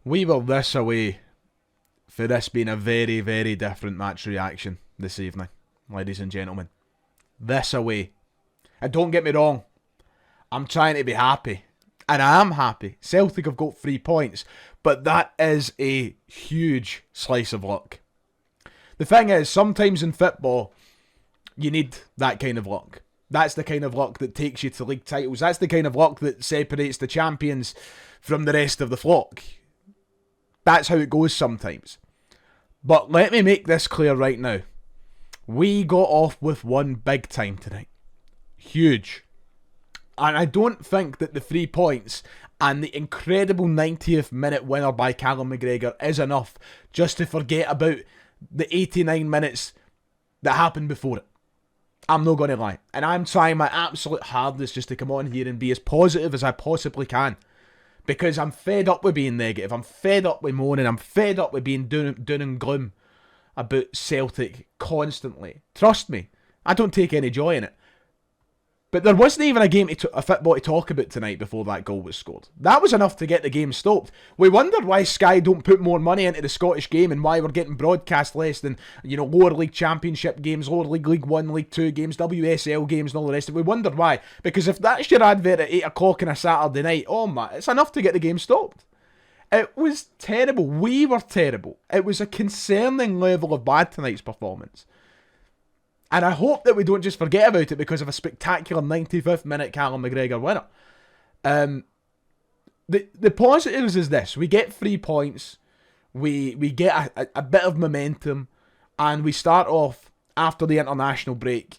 We were this away for this being a very, very different match reaction this evening, ladies and gentlemen. This away. And don't get me wrong, I'm trying to be happy. And I am happy. Celtic have got 3 points. But that is a huge slice of luck. The thing is, sometimes in football, you need that kind of luck. That's the kind of luck that takes you to league titles. That's the kind of luck that separates the champions from the rest of the flock. That's how it goes sometimes. But let me make this clear right now. We got off with one big time tonight. Huge. And I don't think that the 3 points and the incredible 90th minute winner by Callum McGregor is enough just to forget about the 89 minutes that happened before it. I'm not going to lie. And I'm trying my absolute hardest just to come on here and be as positive as I possibly can. Because I'm fed up with being negative. I'm fed up with moaning. I'm fed up with being doom and gloom about Celtic constantly. Trust me, I don't take any joy in it. But there wasn't even a football to talk about tonight before that goal was scored. That was enough to get the game stopped. We wondered why Sky don't put more money into the Scottish game and why we're getting broadcast less than, lower league championship games, lower league, League 1, League 2 games, WSL games and all the rest of it. We wondered why. Because if that's your advert at 8 o'clock on a Saturday night, oh my, it's enough to get the game stopped. It was terrible. We were terrible. It was a concerning level of bad tonight's performance. And I hope that we don't just forget about it because of a spectacular 95th minute Callum McGregor winner. The positives is this. We get 3 points. We get a bit of momentum. And we start off after the international break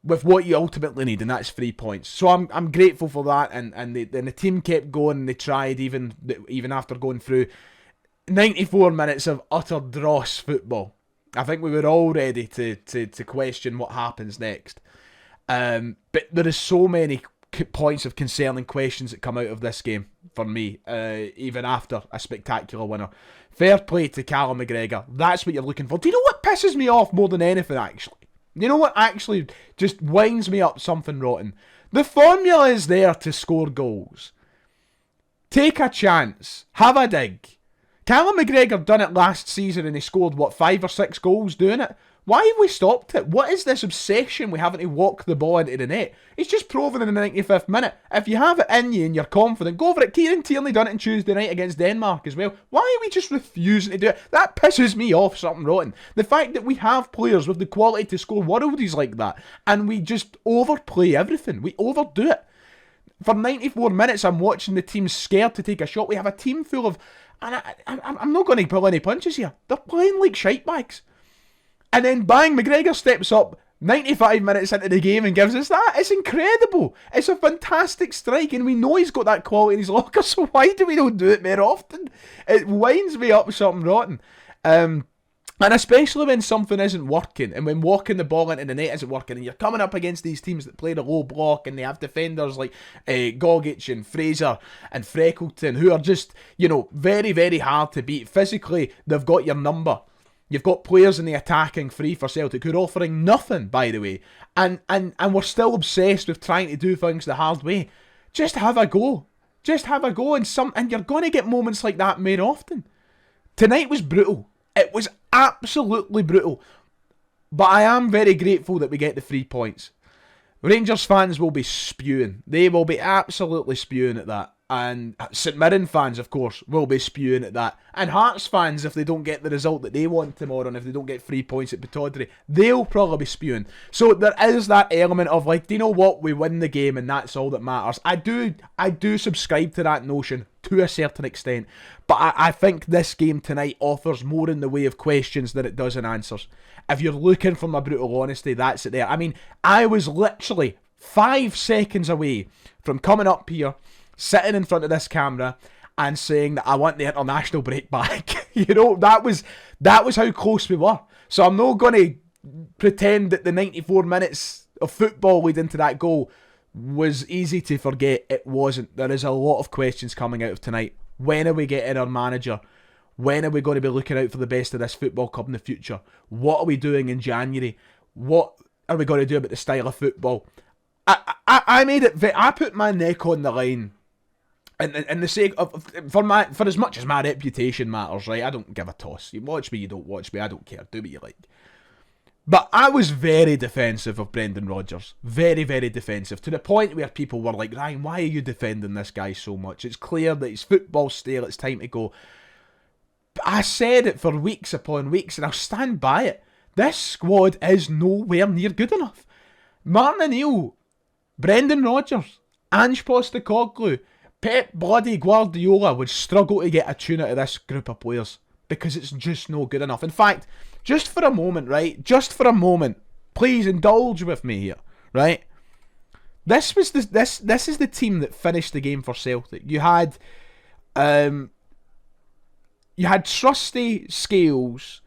with what you ultimately need. And that's 3 points. So I'm grateful for that. And the team kept going. And they tried even after going through 94 minutes of utter dross football. I think we were all ready to question what happens next. But there is so many points of concerning questions that come out of this game for me, even after a spectacular winner. Fair play to Callum McGregor. That's what you're looking for. Do you know what pisses me off more than anything, actually? You know what actually just winds me up something rotten? The formula is there to score goals. Take a chance. Have a dig. Callum McGregor done it last season and he scored, 5 or 6 goals doing it? Why have we stopped it? What is this obsession with having to walk the ball into the net? He's just proven in the 95th minute. If you have it in you and you're confident, go for it. Kieran Tierney done it on Tuesday night against Denmark as well. Why are we just refusing to do it? That pisses me off something rotten. The fact that we have players with the quality to score worldies like that and we just overplay everything. We overdo it. For 94 minutes I'm watching the team scared to take a shot. We have a team full of... And I'm not going to pull any punches here. They're playing like shitebags. And then bang, McGregor steps up 95 minutes into the game and gives us that. It's incredible. It's a fantastic strike and we know he's got that quality in his locker, so why do we not do it more often? It winds me up something rotten. And especially when something isn't working and when walking the ball into the net isn't working and you're coming up against these teams that play the low block and they have defenders like Gogic and Fraser and Freckleton who are just, very, very hard to beat. Physically, they've got your number. You've got players in the attacking free for Celtic who are offering nothing, by the way. And we're still obsessed with trying to do things the hard way. Just have a go. Just have a go and you're going to get moments like that more often. Tonight was brutal. It was absolutely brutal. But I am very grateful that we get the 3 points. Rangers fans will be spewing. They will be absolutely spewing at that. And St Mirren fans, of course, will be spewing at that. And Hearts fans, if they don't get the result that they want tomorrow, and if they don't get 3 points at Pittodrie, they'll probably be spewing. So there is that element of do you know what? We win the game and that's all that matters. I do subscribe to that notion to a certain extent. But I think this game tonight offers more in the way of questions than it does in answers. If you're looking for my brutal honesty, that's it there. I mean, I was literally 5 seconds away from coming up here, sitting in front of this camera and saying that I want the international break back. That was how close we were. So I'm not going to pretend that the 94 minutes of football leading to that goal was easy to forget. It wasn't. There is a lot of questions coming out of tonight. When are we getting our manager? When are we going to be looking out for the best of this football club in the future? What are we doing in January? What are we going to do about the style of football? I made it. I put my neck on the line And the sake of for as much as my reputation matters, right? I don't give a toss. You watch me, you don't watch me. I don't care. Do what you like. But I was very defensive of Brendan Rodgers. Very, very defensive. To the point where people were like, Ryan, why are you defending this guy so much? It's clear that his football's stale. It's time to go. But I said it for weeks upon weeks, and I'll stand by it. This squad is nowhere near good enough. Martin O'Neill, Brendan Rodgers, Ange Postecoglou, Pep bloody Guardiola would struggle to get a tune out of this group of players because it's just no good enough. In fact, just for a moment, right? Just for a moment, please indulge with me here, right? This is the team that finished the game for Celtic. You had Trusty, Scales,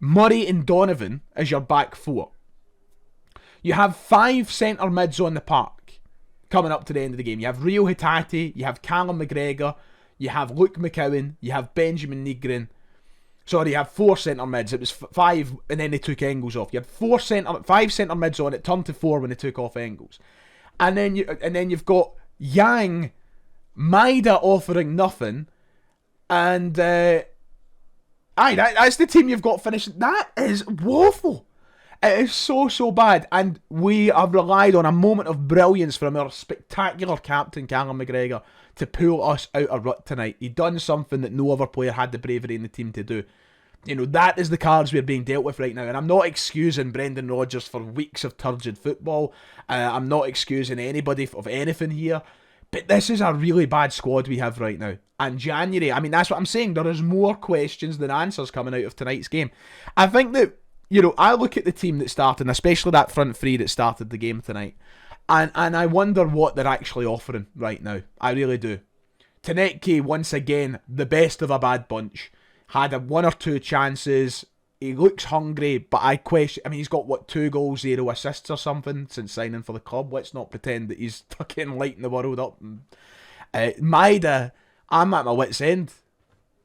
Murray and Donovan as your back four. You have 5 centre mids on the park coming up to the end of the game. You have Rio Hitati, you have Callum McGregor, you have Luke McCowan, you have Benjamin Nigren. Sorry, you have 4 centre mids. It was 5 and then they took Engels off. You had 5 centre mids on it, turned to 4 when they took off Engels. And then you've got Yang, Maida offering nothing, and that's the team you've got finished. That is woeful. It is so bad, and we have relied on a moment of brilliance from our spectacular captain, Callum McGregor, to pull us out of rut tonight. He done something that no other player had the bravery in the team to do. You know, that is the cards we're being dealt with right now, and I'm not excusing Brendan Rodgers for weeks of turgid football. I'm not excusing anybody of anything here, but this is a really bad squad we have right now. And January, I mean, that's what I'm saying. There is more questions than answers coming out of tonight's game. I think that, you know, I look at the team that started, and especially that front three that started the game tonight, and I wonder what they're actually offering right now. I really do. Tanetke, once again, the best of a bad bunch. Had 1 or 2 chances. He looks hungry, but I question... I mean, he's got, 2 goals, 0 assists or something since signing for the club. Let's not pretend that he's fucking lighting the world up. Maida, I'm at my wit's end.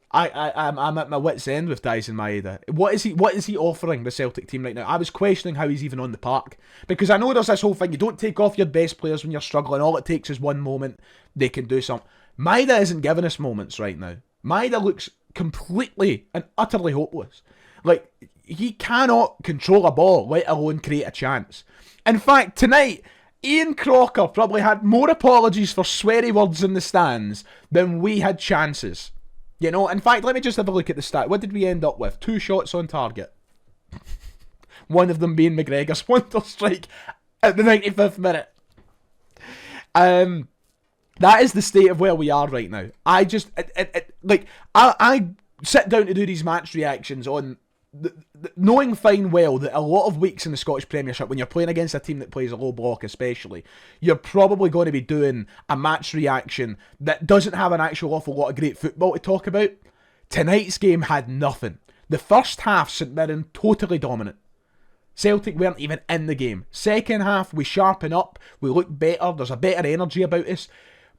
I'm at my wit's end with Dyson Maeda. What is he offering the Celtic team right now? I was questioning how he's even on the park, because I know there's this whole thing, you don't take off your best players when you're struggling. All it takes is one moment, they can do something. Maeda isn't giving us moments right now. Maeda looks completely and utterly hopeless. Like, he cannot control a ball, let alone create a chance. In fact, tonight, Ian Crocker probably had more apologies for sweary words in the stands than we had chances. You know, in fact, let me just have a look at the stat. What did we end up with? 2 shots on target. One of them being McGregor's wonder strike at the 95th minute. That is the state of where we are right now. I sit down to do these match reactions on knowing fine well that a lot of weeks in the Scottish Premiership, when you're playing against a team that plays a low block especially, you're probably going to be doing a match reaction that doesn't have an actual awful lot of great football to talk about. Tonight's game had nothing. The first half, St Mirren totally dominant. Celtic weren't even in the game. Second half, we sharpen up, we look better, there's a better energy about us.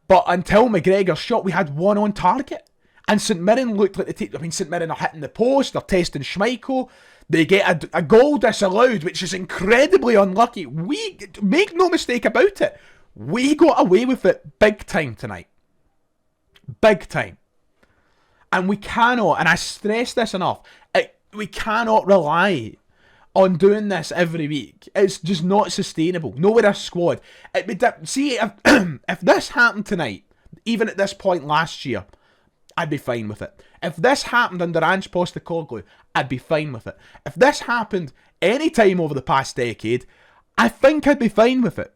But until McGregor's shot, we had 1 on target. And St Mirren looked like the team. I mean, St Mirren are hitting the post, they're testing Schmeichel. They get a goal disallowed, which is incredibly unlucky. We, make no mistake about it, we got away with it big time tonight. Big time. And we cannot, and I stress this enough, we cannot rely on doing this every week. It's just not sustainable. No with this squad. See, if this happened tonight, even at this point last year, I'd be fine with it. If this happened under Ange Postecoglou, I'd be fine with it. If this happened any time over the past decade, I think I'd be fine with it.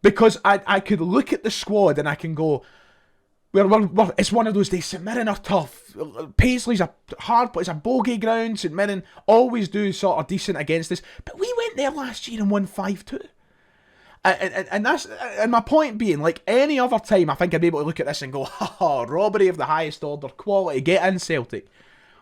Because I could look at the squad and I can go, it's one of those days. St Mirren are tough. Paisley's a hard, but it's a bogey ground. St Mirren always do sort of decent against us. But we went there last year and won 5-2. And my point being, like any other time, I think I'd be able to look at this and go, robbery of the highest order, quality, get in Celtic.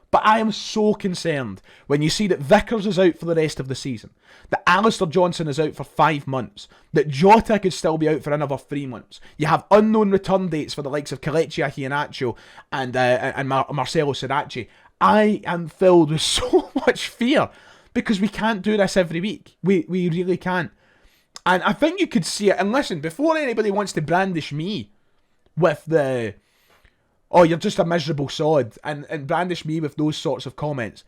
But I am so concerned when you see that Vickers is out for the rest of the season, that Alistair Johnson is out for 5 months, that Jota could still be out for another 3 months. You have unknown return dates for the likes of Kelechi Iheanacho and Marcelo Sirachi. I am filled with so much fear because we can't do this every week. We really can't. And I think you could see it. And listen, before anybody wants to brandish me with the, oh, you're just a miserable sod, and brandish me with those sorts of comments.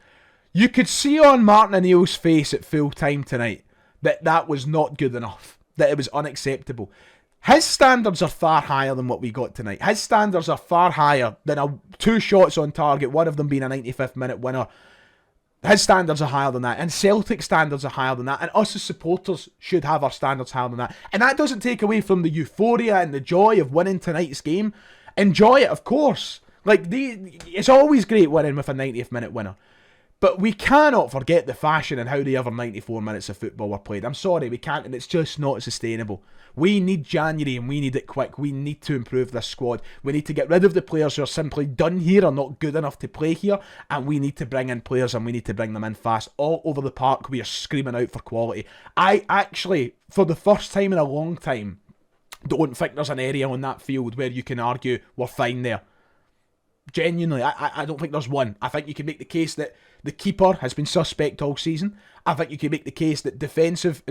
You could see on Martin O'Neill's face at full time tonight that was not good enough, that it was unacceptable. His standards are far higher than what we got tonight. His standards are far higher than 2 shots on target, one of them being a 95th minute winner. His standards are higher than that, and Celtic standards are higher than that, and us as supporters should have our standards higher than that. And that doesn't take away from the euphoria and the joy of winning tonight's game. Enjoy it, of course. It's always great winning with a 90th minute winner. But we cannot forget the fashion and how the other 94 minutes of football were played. I'm sorry, we can't, and it's just not sustainable. We need January, and we need it quick. We need to improve this squad. We need to get rid of the players who are simply done here or not good enough to play here, and we need to bring in players, and we need to bring them in fast. All over the park, we are screaming out for quality. I actually, for the first time in a long time, don't think there's an area on that field where you can argue we're fine there. Genuinely, I don't think there's one. I think you can make the case that the keeper has been suspect all season. I think you can make the case that defensive,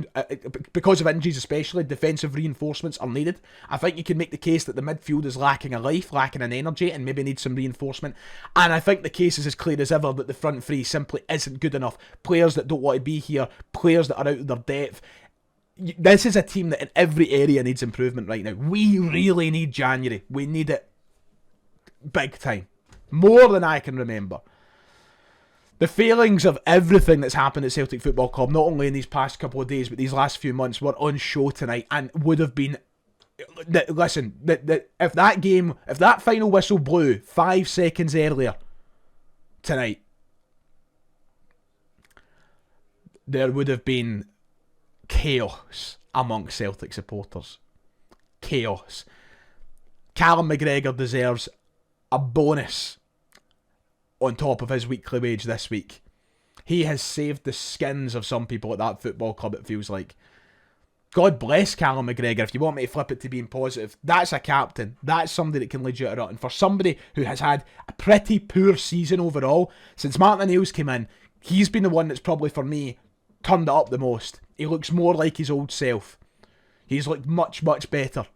because of injuries especially, defensive reinforcements are needed. I think you can make the case that the midfield is lacking a life, lacking an energy, and maybe needs some reinforcement. And I think the case is as clear as ever that the front three simply isn't good enough. Players that don't want to be here, players that are out of their depth. This is a team that in every area needs improvement right now. We really need January. We need it big time. More than I can remember. The failings of everything that's happened at Celtic Football Club, not only in these past couple of days, but these last few months, were on show tonight and would have been... Listen, if that final whistle blew 5 seconds earlier tonight, there would have been chaos amongst Celtic supporters. Chaos. Callum McGregor deserves a bonus on top of his weekly wage this week. He has saved the skins of some people at that football club, it feels like. God bless Callum McGregor, if you want me to flip it to being positive. That's a captain. That's somebody that can legit it up. And for somebody who has had a pretty poor season overall, since Martin O'Neill's came in, he's been the one that's probably, for me, turned it up the most. He looks more like his old self. He's looked much, much better.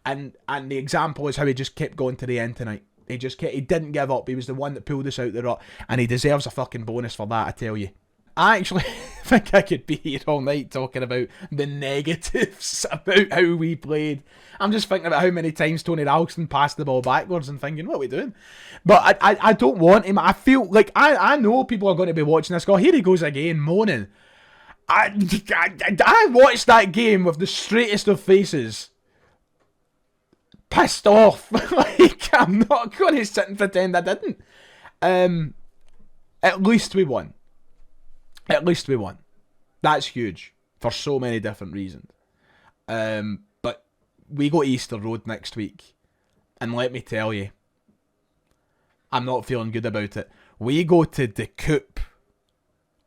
And the example is how he just kept going to the end tonight. He didn't give up. He was the one that pulled us out the rut, and he deserves a fucking bonus for that, I tell you. I actually think I could be here all night talking about the negatives about how we played. I'm just thinking about how many times Tony Ralston passed the ball backwards and thinking, what are we doing? But I don't want him. I feel like I know people are going to be watching this. Go, here he goes again, moaning. I watched that game with the straightest of faces. Pissed off. Like, I'm not going to sit and pretend I didn't. At least we won. At least we won. That's huge for so many different reasons. But we go to Easter Road next week, and let me tell you, I'm not feeling good about it. We go to the Coop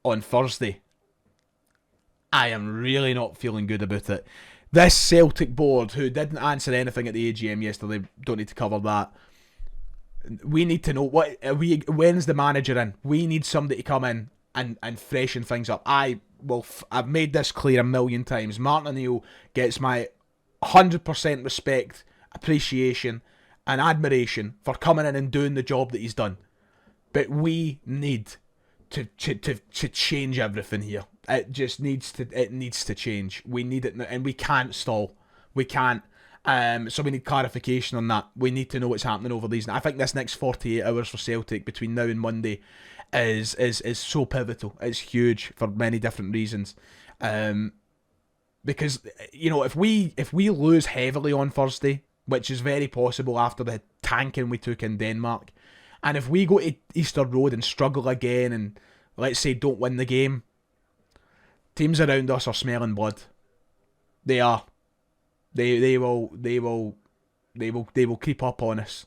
on Thursday. I am really not feeling good about it. This Celtic board, who didn't answer anything at the AGM yesterday, don't need to cover that. We need to know when's the manager in. We need somebody to come in and freshen things up. I've made this clear a million times. Martin O'Neill gets my 100% respect, appreciation, and admiration for coming in and doing the job that he's done. But we need to change everything here. It just needs to change. We need it, and we can't stall. We can't. So we need clarification on that. We need to know what's happening over these. I think this next 48 hours for Celtic between now and Monday is so pivotal. It's huge for many different reasons. Because if we lose heavily on Thursday, which is very possible after the tanking we took in Denmark, and if we go to Easter Road and struggle again, and let's say don't win the game, teams around us are smelling blood. They are. They will creep up on us.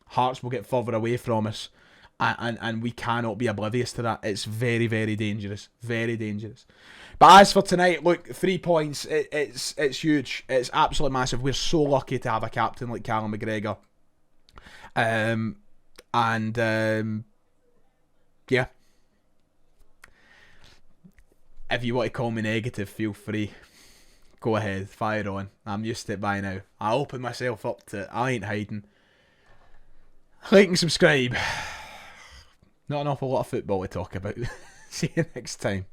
Hearts will get further away from us, and we cannot be oblivious to that. It's very, very dangerous. Very dangerous. But as for tonight, look, 3 points. It's huge. It's absolutely massive. We're so lucky to have a captain like Callum McGregor. Yeah. If you want to call me negative, feel free. Go ahead, fire on. I'm used to it by now. I open myself up to it. I ain't hiding. Like and subscribe. Not an awful lot of football to talk about. See you next time.